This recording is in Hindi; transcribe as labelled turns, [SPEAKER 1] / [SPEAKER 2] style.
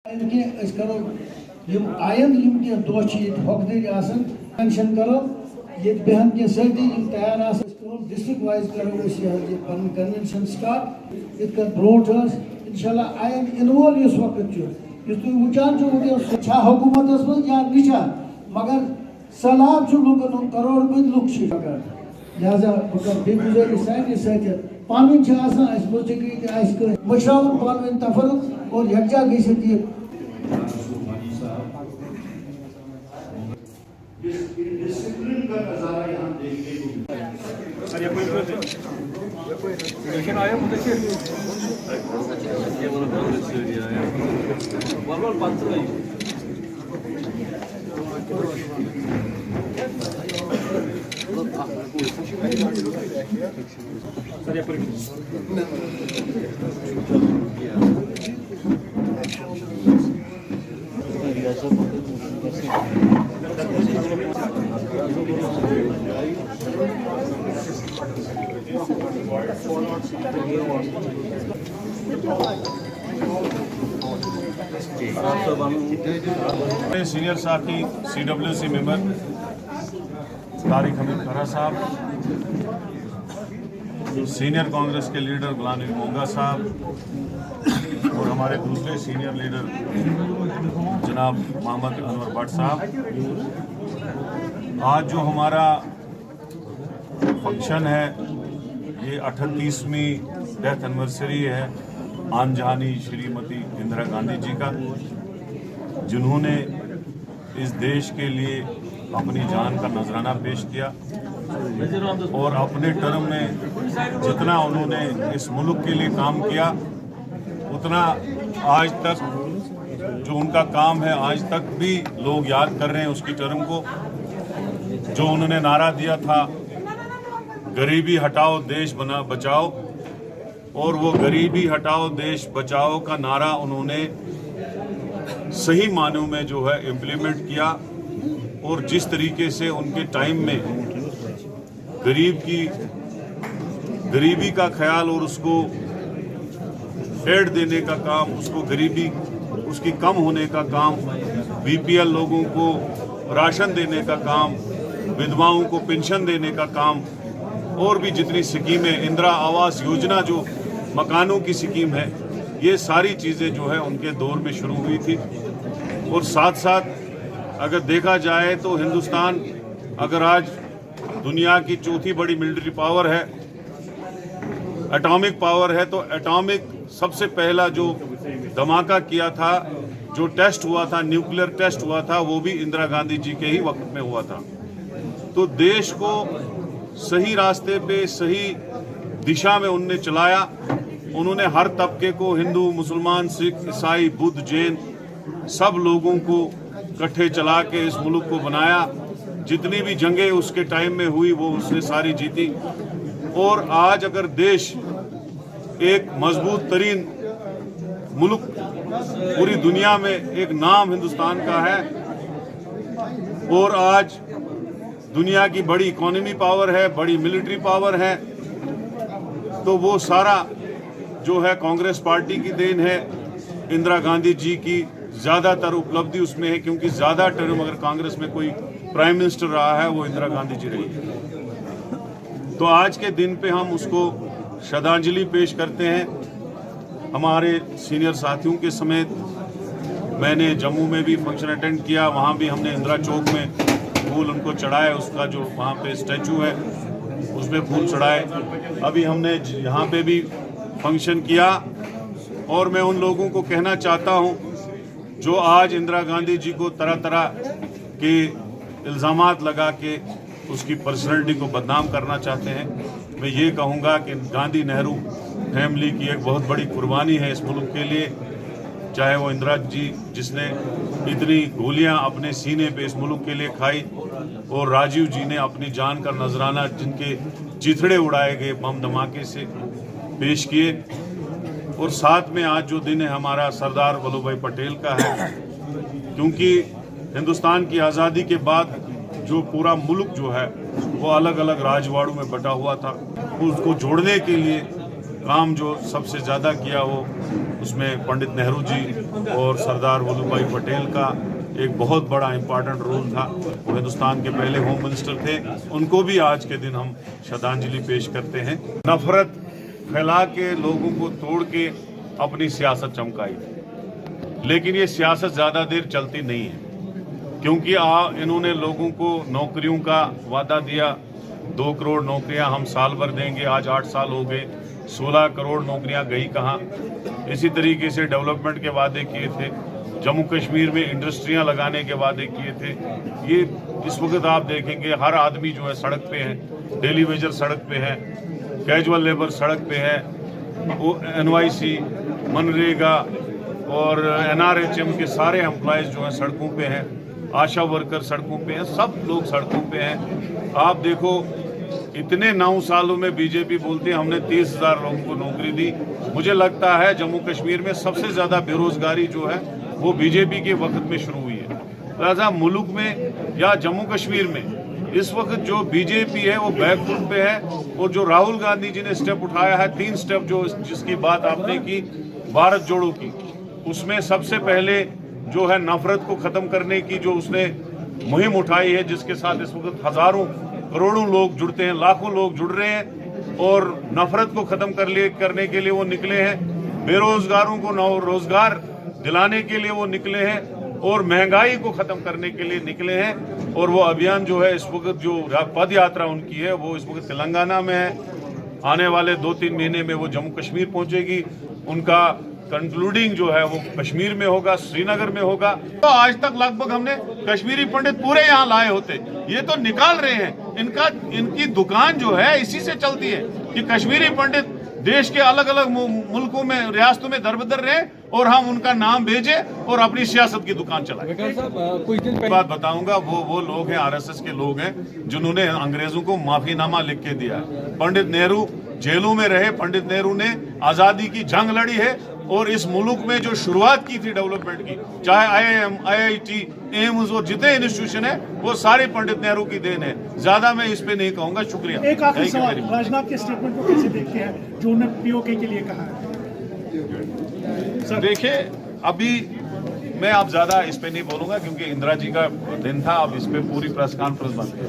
[SPEAKER 1] आयंद पेंशन करो ये बेहन के सर्दी तैयार डिस्ट्रिक्ट वाइज करो कन्वेंशन स्टार्ट इत ब्रोट इंशाल्लाह आयंद इनवॉल्व इस वक्त वुचान हुकूमत मज या निशा मगर सैलाब लुकन करोड़ बद लुक लिहाजा गुजारिश सारे सत पान मशरावन पान तफरुक और यकजा गसित
[SPEAKER 2] डिसिप्लिन का नजारा यहाँ देखने को
[SPEAKER 3] सीनियर साथी CWC मेंबर तारिक हमीद खरा साहब, सीनियर कांग्रेस के लीडर गुलाम नबी मोंगा साहब और हमारे दूसरे सीनियर लीडर जनाब मोहम्मद अनवर भट्ट साहब, आज जो हमारा फंक्शन है ये 38वीं डेथ एनिवर्सरी है आन जहानी श्रीमती इंदिरा गांधी जी का, जिन्होंने इस देश के लिए अपनी जान का नजराना पेश किया और अपने टर्म में जितना उन्होंने इस मुल्क के लिए काम किया उतना आज तक जो उनका काम है आज तक भी लोग याद कर रहे हैं उसकी टर्म को। जो उन्होंने नारा दिया था गरीबी हटाओ देश बना बचाओ, और वो गरीबी हटाओ देश बचाओ का नारा उन्होंने सही मानों में जो है इम्प्लीमेंट किया। और जिस तरीके से उनके टाइम में गरीबी का ख्याल और उसको एड देने का काम, उसको गरीबी उसकी कम होने का काम, BPL लोगों को राशन देने का काम, विधवाओं को पेंशन देने का काम और भी जितनी स्कीमें, इंदिरा आवास योजना जो मकानों की स्कीम है, ये सारी चीज़ें जो है उनके दौर में शुरू हुई थी। और साथ साथ अगर देखा जाए तो हिंदुस्तान अगर आज दुनिया की चौथी बड़ी मिलिट्री पावर है, एटॉमिक पावर है, तो एटॉमिक सबसे पहला जो धमाका किया था, जो टेस्ट हुआ था, न्यूक्लियर टेस्ट हुआ था, वो भी इंदिरा गांधी जी के ही वक्त में हुआ था। तो देश को सही रास्ते पे सही दिशा में उनने चलाया। उन्होंने हर तबके को, हिंदू, मुसलमान, सिख, ईसाई, बुद्ध, जैन, सब लोगों को इकट्ठे चला के इस मुल्क को बनाया। जितनी भी जंगें उसके टाइम में हुई वो उसने सारी जीती। और आज अगर देश एक मजबूत तरीन मुल्क पूरी दुनिया में एक नाम हिंदुस्तान का है और आज दुनिया की बड़ी इकोनॉमी पावर है, बड़ी मिलिट्री पावर है, तो वो सारा जो है कांग्रेस पार्टी की देन है। इंदिरा गांधी जी की ज़्यादातर उपलब्धि उसमें है, क्योंकि ज़्यादा टर्म अगर कांग्रेस में कोई प्राइम मिनिस्टर रहा है वो इंदिरा गांधी जी रही है। तो आज के दिन पे हम उसको श्रद्धांजलि पेश करते हैं हमारे सीनियर साथियों के समेत। मैंने जम्मू में भी फंक्शन अटेंड किया, वहाँ भी हमने इंदिरा चौक में फूल उनको चढ़ाए, उसका जो वहाँ पे स्टैचू है उस पर फूल चढ़ाए। अभी हमने यहाँ पे भी फंक्शन किया और मैं उन लोगों को कहना चाहता हूँ जो आज इंदिरा गांधी जी को तरह तरह के इल्ज़ामात लगा के उसकी पर्सनैलिटी को बदनाम करना चाहते हैं, मैं ये कहूँगा कि गांधी नेहरू फैमिली की एक बहुत बड़ी कुर्बानी है इस मुल्क के लिए। चाहे वो इंदिरा जी जिसने इतनी गोलियां अपने सीने पे इस मुल्क के लिए खाई, और राजीव जी ने अपनी जान का नजराना जिनके चिथड़े उड़ाए गए बम धमाके से पेश किए। और साथ में आज जो दिन है हमारा सरदार वल्लभ भाई पटेल का है, क्योंकि हिंदुस्तान की आज़ादी के बाद जो पूरा मुल्क जो है वो अलग अलग राजवाड़ों में बटा हुआ था, उसको जोड़ने के लिए काम जो सबसे ज़्यादा किया वो उसमें पंडित नेहरू जी और सरदार वल्लभ भाई पटेल का एक बहुत बड़ा इम्पॉर्टेंट रोल था। वो हिंदुस्तान के पहले होम मिनिस्टर थे, उनको भी आज के दिन हम श्रद्धांजलि पेश करते हैं। नफरत फैला के लोगों को तोड़ के अपनी सियासत चमकाई, लेकिन ये सियासत ज़्यादा देर चलती नहीं है, क्योंकि इन्होंने लोगों को नौकरियों का वादा दिया। 2 करोड़ नौकरियां हम साल भर देंगे, आज 8 साल हो गए, 16 करोड़ नौकरियां गई कहाँ। इसी तरीके से डेवलपमेंट के वादे किए थे, जम्मू कश्मीर में इंडस्ट्रियां लगाने के वादे किए थे। ये इस वक्त आप देखेंगे हर आदमी जो है सड़क पे है, डेली वेजर सड़क पे है, कैजुअल लेबर सड़क पे है, NYC, मनरेगा और NRHM के सारे एम्प्लॉयज़ जो हैं सड़कों पे हैं, आशा वर्कर सड़कों पे हैं, सब लोग सड़कों पे हैं। आप देखो इतने 9 सालों में बीजेपी बोलती है हमने 30,000 लोगों को नौकरी दी। मुझे लगता है जम्मू कश्मीर में सबसे ज़्यादा बेरोजगारी जो है वो बीजेपी के वक्त में शुरू हुई है। लिहाजा मुल्क में या जम्मू कश्मीर में इस वक्त जो बीजेपी है वो बैकफुट पे है। और जो राहुल गांधी जी ने स्टेप उठाया है, 3 स्टेप जो जिसकी बात आपने की भारत जोड़ो की, उसमें सबसे पहले जो है नफरत को खत्म करने की जो उसने मुहिम उठाई है, जिसके साथ इस वक्त हजारों करोड़ों लोग जुड़ते हैं, लाखों लोग जुड़ रहे हैं और नफरत को खत्म करने के लिए वो निकले हैं। बेरोजगारों को रोजगार दिलाने के लिए वो निकले हैं और महंगाई को खत्म करने के लिए निकले हैं। और वो अभियान जो है इस वक्त जो पद यात्रा उनकी है वो इस वक्त तेलंगाना में है। आने वाले 2-3 महीने में वो जम्मू कश्मीर पहुंचेगी। उनका कंक्लूडिंग जो है वो कश्मीर में होगा, श्रीनगर में होगा। तो आज तक लगभग हमने कश्मीरी पंडित पूरे यहाँ लाए होते, ये तो निकाल रहे हैं। इनकी दुकान जो है इसी से चलती है कि कश्मीरी पंडित देश के अलग अलग मुल्कों में, रियासतों में दरबदर रहे और हम उनका नाम भेजे और अपनी सियासत की दुकान चलाए। कुछ दिन बात बताऊंगा, वो लोग हैं, RSS के लोग हैं, जिन्होंने अंग्रेजों को माफीनामा लिख के दिया। पंडित नेहरू जेलों में रहे, पंडित नेहरू ने आजादी की जंग लड़ी है और इस मुल्क में जो शुरुआत की थी डेवलपमेंट की, चाहे IIM, IIT, एम्स और जितने इंस्टीट्यूशन है, वो सारे पंडित नेहरू की देन है। ज्यादा मैं इस पे नहीं कहूंगा। शुक्रिया।
[SPEAKER 4] एक आखिरी सवाल, राजनाथ के स्टेटमेंट को कैसे देखते हैं जो उन्होंने POK के लिए कहा है?
[SPEAKER 3] देखिए, अभी मैं अब ज्यादा इस पे नहीं बोलूंगा क्योंकि इंदिरा जी का दिन था। अब इस पे पूरी प्रेस कॉन्फ्रेंस बंद है।